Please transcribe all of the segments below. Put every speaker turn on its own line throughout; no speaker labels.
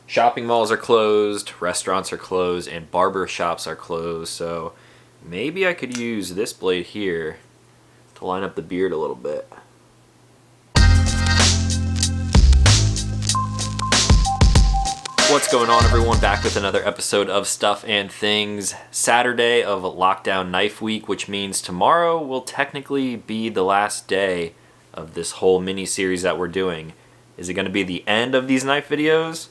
Shopping malls are closed, restaurants are closed, and barber shops are closed, so maybe I could use this blade here to line up the beard a little bit. What's going on, everyone? Back with another episode of Stuff and Things. Saturday of lockdown knife week, which means tomorrow will technically be the last day of this whole mini series that we're doing. Is it going to be the end of these knife videos?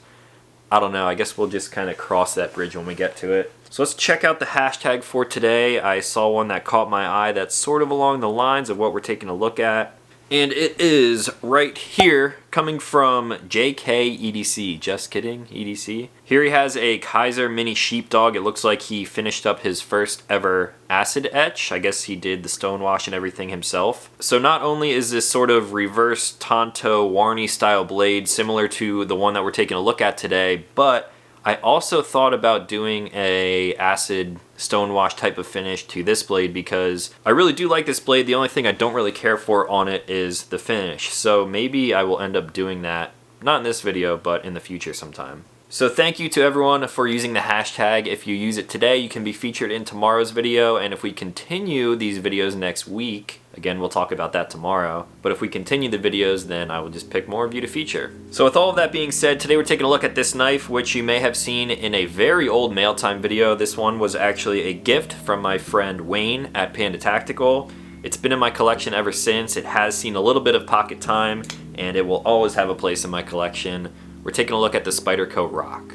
I don't know. I guess we'll just kind of cross that bridge when we get to it. So let's check out the hashtag for today. I saw one that caught my eye that's sort of along the lines of what we're taking a look at. And it is right here, coming from JK Just kidding, EDC. Here he has a Kaiser mini sheepdog. It looks like he finished up his first ever acid etch. I guess he did the stonewash and everything himself. So not only is this sort of reverse Tonto Warney style blade similar to the one that we're taking a look at today, but I also thought about doing a acid stonewash type of finish to this blade because I really do like this blade. The only thing I don't really care for on it is the finish. So maybe I will end up doing that, not in this video, but in the future sometime. So thank you to everyone for using the hashtag. If you use it today, you can be featured in tomorrow's video. And if we continue these videos next week, again, we'll talk about that tomorrow. But if we continue the videos, then I will just pick more of you to feature. So with all of that being said, today we're taking a look at this knife, which you may have seen in a very old mail time video. This one was actually a gift from my friend Wayne at Panda Tactical. It's been in my collection ever since. It has seen a little bit of pocket time, and it will always have a place in my collection. We're taking a look at the Spyderco ROC.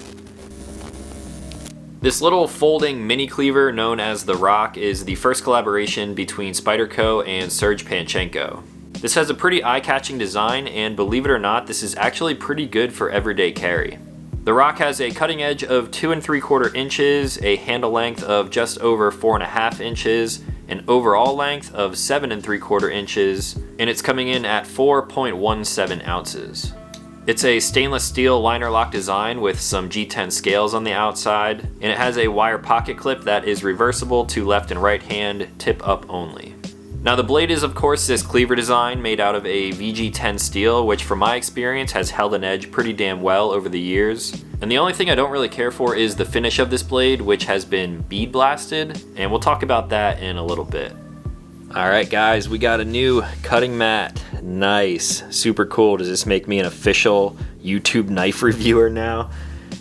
This little folding mini cleaver known as the ROC is the first collaboration between Spyderco and Serge Panchenko. This has a pretty eye-catching design, and believe it or not, this is actually pretty good for everyday carry. The ROC has a cutting edge of 2 3/4 inches, a handle length of just over 4.5 inches, an overall length of 7 3/4 inches, and it's coming in at 4.17 ounces. It's a stainless steel liner lock design with some G10 scales on the outside, and it has a wire pocket clip that is reversible to left and right hand, tip up only. Now the blade is of course this cleaver design made out of a VG10 steel, which from my experience has held an edge pretty damn well over the years. And the only thing I don't really care for is the finish of this blade, which has been bead blasted, and we'll talk about that in a little bit. Alright guys, we got a new cutting mat. Nice. Super cool. Does this make me an official YouTube knife reviewer now?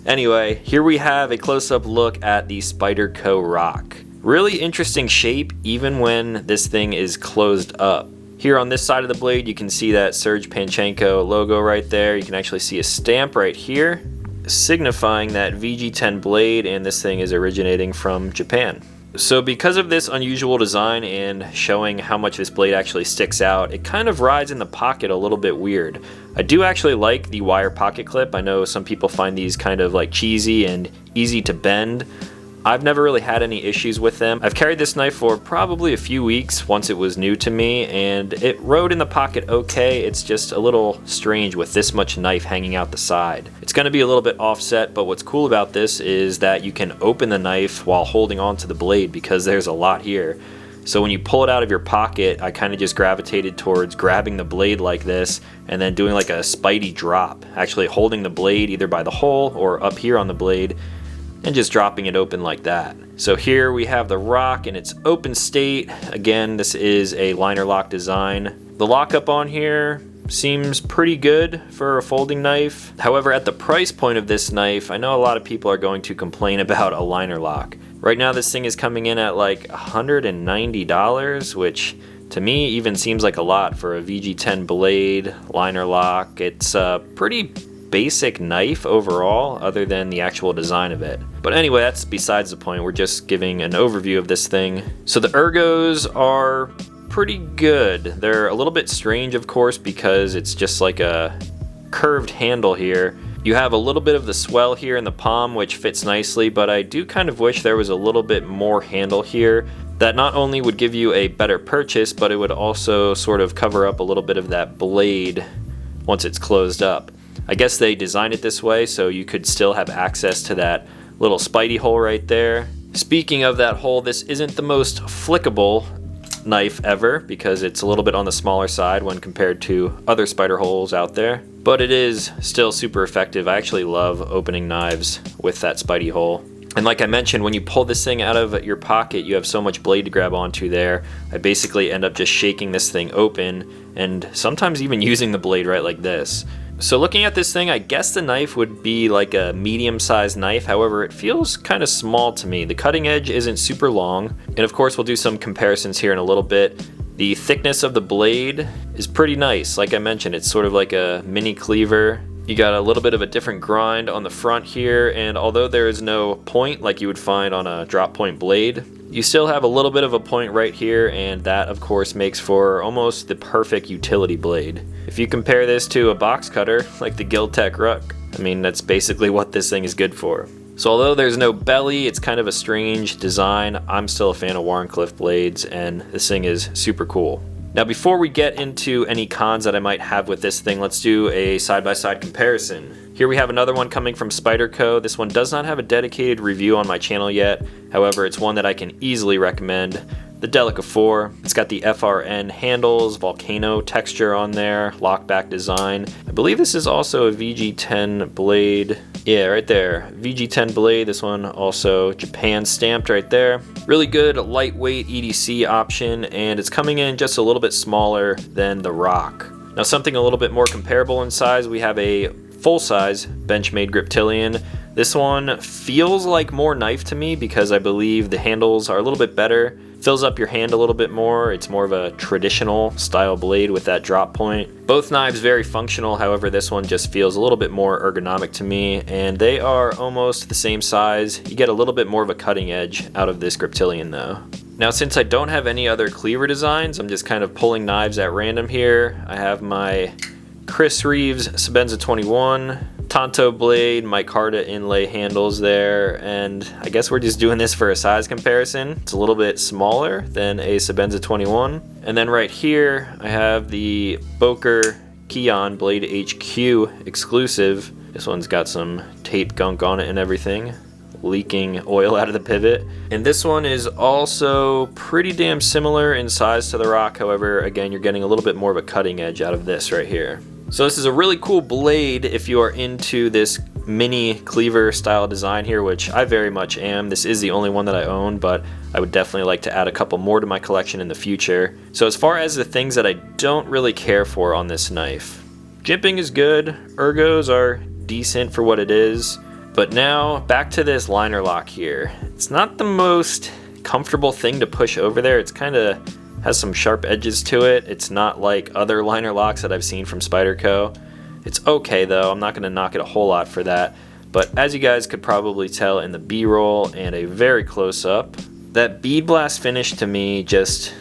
Anyway, here we have a close-up look at the Spyderco ROC. Really interesting shape even when this thing is closed up. Here on this side of the blade you can see that Serge Panchenko logo right there. You can actually see a stamp right here signifying that VG10 blade, and this thing is originating from Japan. So because of this unusual design and showing how much this blade actually sticks out, it kind of rides in the pocket a little bit weird. I do actually like the wire pocket clip. I know some people find these kind of like cheesy and easy to bend. I've never really had any issues with them. I've carried this knife for probably a few weeks once it was new to me, and it rode in the pocket okay. It's just a little strange with this much knife hanging out the side. It's going to be a little bit offset, but what's cool about this is that you can open the knife while holding onto the blade because there's a lot here. So when you pull it out of your pocket, I kind of just gravitated towards grabbing the blade like this and then doing like a Spidey drop, actually holding the blade either by the hole or up here on the blade and just dropping it open like that. So here we have the ROC in its open state. Again, this is a liner lock design. The lockup on here seems pretty good for a folding knife. However, at the price point of this knife, I know a lot of people are going to complain about a liner lock. Right now this thing is coming in at like $190, which to me even seems like a lot for a VG10 blade liner lock. It's a pretty basic knife overall, other than the actual design of it. But anyway, that's besides the point. We're just giving an overview of this thing. So the ergos are pretty good. They're a little bit strange, of course, because it's just like a curved handle here. You have a little bit of the swell here in the palm, which fits nicely, but I do kind of wish there was a little bit more handle here that not only would give you a better purchase, but it would also sort of cover up a little bit of that blade once it's closed up. I guess they designed it this way so you could still have access to that little Spidey hole right there. Speaking of that hole, this isn't the most flickable knife ever because it's a little bit on the smaller side when compared to other spider holes out there. but it is still super effective. I actually love opening knives with that Spidey hole. And like I mentioned, when you pull this thing out of your pocket, you have so much blade to grab onto there. I basically end up just shaking this thing open and sometimes even using the blade right like this. So looking at this thing, I guess the knife would be like a medium-sized knife. However, it feels kind of small to me. The cutting edge isn't super long. And of course, we'll do some comparisons here in a little bit. The thickness of the blade is pretty nice. Like I mentioned, it's sort of like a mini cleaver. You got a little bit of a different grind on the front here, and although there is no point like you would find on a drop point blade, you still have a little bit of a point right here, and that of course makes for almost the perfect utility blade. If you compare this to a box cutter like the Tech ROC, I mean, that's basically what this thing is good for. So although there's no belly, it's kind of a strange design, I'm still a fan of Wharncliffe blades, and this thing is super cool. Now before we get into any cons that I might have with this thing, let's do a side-by-side comparison. Here we have another one coming from Spyderco. This one does not have a dedicated review on my channel yet, however it's one that I can easily recommend. The Delica 4. It's got the FRN handles, volcano texture on there, lockback design. I believe this is also a VG10 blade. Yeah, right there. VG10 blade. This one also Japan stamped right there. Really good lightweight EDC option, and it's coming in just a little bit smaller than the ROC. Now something a little bit more comparable in size, we have a full-size Benchmade Griptilian. This one feels like more knife to me because I believe the handles are a little bit better. Fills up your hand a little bit more. It's more of a traditional style blade with that drop point. Both knives very functional, however this one just feels a little bit more ergonomic to me, and they are almost the same size. You get a little bit more of a cutting edge out of this Griptilian though. Now since I don't have any other cleaver designs, I'm just kind of pulling knives at random here. I have my Chris Reeves Sebenza 21, Tonto blade, micarta inlay handles there, and I guess we're just doing this for a size comparison. It's a little bit smaller than a Sebenza 21. And then right here I have the Boker Keon Blade HQ exclusive. This one's got some tape gunk on it and everything, leaking oil out of the pivot. And this one is also pretty damn similar in size to the ROC, however again you're getting a little bit more of a cutting edge out of this right here. So this is a really cool blade if you are into this mini cleaver style design here, which I very much am. This is the only one that I own, but I would definitely like to add a couple more to my collection in the future. So as far as the things that I don't really care for on this knife, jimping is good, ergos are decent for what it is, but now back to this liner lock here. It's not the most comfortable thing to push over there. It's kind of has some sharp edges to it. It's not like other liner locks that I've seen from Spyderco. It's okay though, I'm not going to knock it a whole lot for that, but as you guys could probably tell in the B-roll and a very close up, that bead blast finish to me just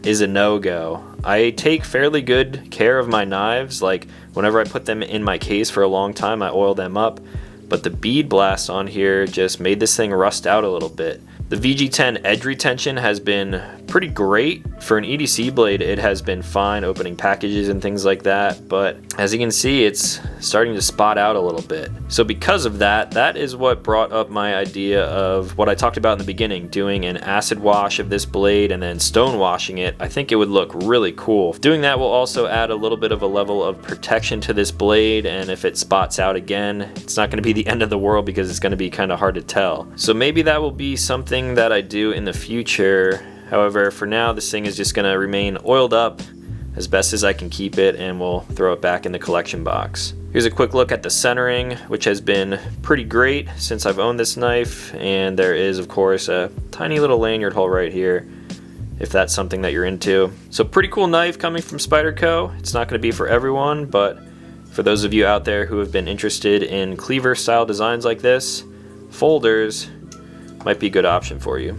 is a no-go. I take fairly good care of my knives, like whenever I put them in my case for a long time I oil them up, but the bead blast on here just made this thing rust out a little bit. The VG10 edge retention has been pretty great. For an EDC blade, it has been fine opening packages and things like that, but as you can see, it's starting to spot out a little bit. So because of that, that is what brought up my idea of what I talked about in the beginning, doing an acid wash of this blade and then stone washing it. I think it would look really cool. Doing that will also add a little bit of a level of protection to this blade, and if it spots out again, it's not going to be the end of the world because it's going to be kind of hard to tell. So maybe that will be something that I do in the future. However, for now this thing is just going to remain oiled up as best as I can keep it, and we'll throw it back in the collection box. Here's a quick look at the centering, which has been pretty great since I've owned this knife, and there is of course a tiny little lanyard hole right here if that's something that you're into. So pretty cool knife coming from Spyderco. It's not going to be for everyone, but for those of you out there who have been interested in cleaver style designs like this, folders might be a good option for you.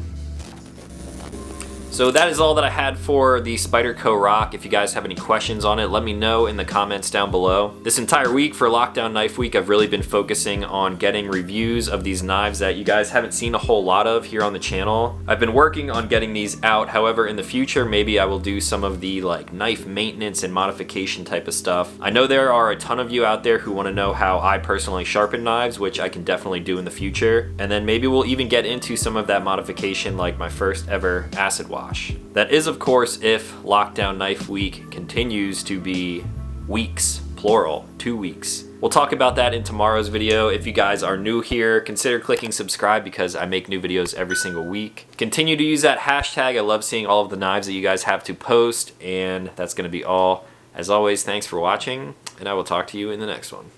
So that is all that I had for the Spyderco ROC. If you guys have any questions on it, let me know in the comments down below. This entire week for Lockdown Knife Week, I've really been focusing on getting reviews of these knives that you guys haven't seen a whole lot of here on the channel. I've been working on getting these out. However, in the future, maybe I will do some of the like knife maintenance and modification type of stuff. I know there are a ton of you out there who want to know how I personally sharpen knives, which I can definitely do in the future. And then maybe we'll even get into some of that modification, like my first ever acid wash. That is, of course, if Lockdown Knife Week continues to be weeks plural, 2 weeks. We'll talk about that in tomorrow's video. If you guys are new here, consider clicking subscribe because I make new videos every single week. Continue to use that hashtag. I love seeing all of the knives that you guys have to post, and that's gonna be all. As always, thanks for watching, and I will talk to you in the next one.